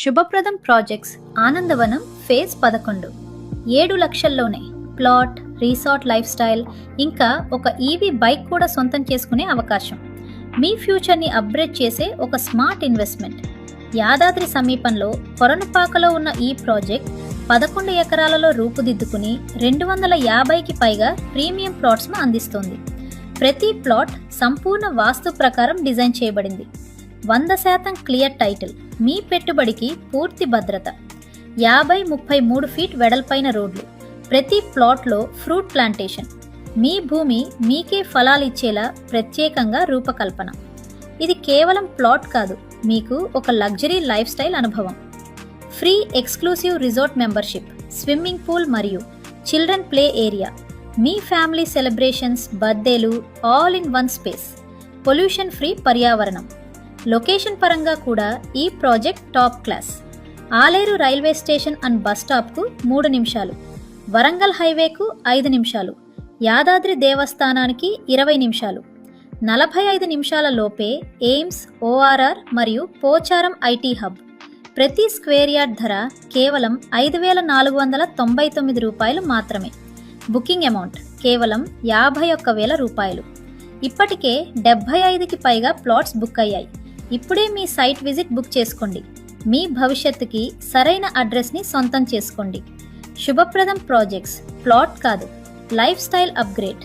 శుభప్రదం projects Anandavanam phase 11 7 లక్షల్లోనే plot, resort lifestyle, ఇంకా ఒక ఈవీ బైక్ కూడా సొంతం చేసుకునే అవకాశం. మీ ఫ్యూచర్ని అప్గ్రేడ్ చేసే ఒక స్మార్ట్ ఇన్వెస్ట్మెంట్. యాదాద్రి సమీపంలో కొరనపాకలో ఉన్న ఈ ప్రాజెక్ట్ 11 ఎకరాలలో రూపుదిద్దుకుని 250కి పైగా ప్రీమియం ప్లాట్స్ను అందిస్తోంది. ప్రతి ప్లాట్ సంపూర్ణ వాస్తు ప్రకారం డిజైన్ చేయబడింది. 100% క్లియర్ టైటిల్, మీ పెట్టుబడికి పూర్తి భద్రత. 50-33 ఫీట్ వెడల్పైన రోడ్లు, ప్రతి ప్లాట్లో ఫ్రూట్ ప్లాంటేషన్. మీ భూమి మీకే ఫలాలిచ్చేలా ప్రత్యేకంగా రూపకల్పన. ఇది కేవలం ప్లాట్ కాదు, మీకు ఒక లగ్జరీ లైఫ్ స్టైల్ అనుభవం. Free exclusive resort membership, swimming pool మరియు చిల్డ్రన్ ప్లే ఏరియా. మీ ఫ్యామిలీ సెలబ్రేషన్స్, బర్త్డేలు all in one space. Pollution free పర్యావరణం. లొకేషన్ పరంగా కూడా ఈ project top class. Aler railway station and bus స్టాప్కు 3 నిమిషాలు, వరంగల్ హైవేకు 5 నిమిషాలు, యాదాద్రి దేవస్థానానికి 20 నిమిషాలు. 45 నిమిషాల లోపే ఎయిమ్స్, ఓఆర్ఆర్ మరియు పోచారం ఐటీ హబ్. ప్రతి స్క్వేర్ యార్డ్ ధర కేవలం 5,499 రూపాయలు మాత్రమే. బుకింగ్ అమౌంట్ కేవలం 51,000 రూపాయలు. ఇప్పటికే 75కి పైగా ప్లాట్స్ బుక్ అయ్యాయి. ఇప్పుడే మీ సైట్ విజిట్ బుక్ చేసుకోండి. మీ భవిష్యత్తుకి సరైన అడ్రస్ని సొంతం చేసుకోండి. శుభప్రదం ప్రాజెక్ట్స్ ప్లాట్ కాదు, లైఫ్ స్టైల్ అప్గ్రేడ్.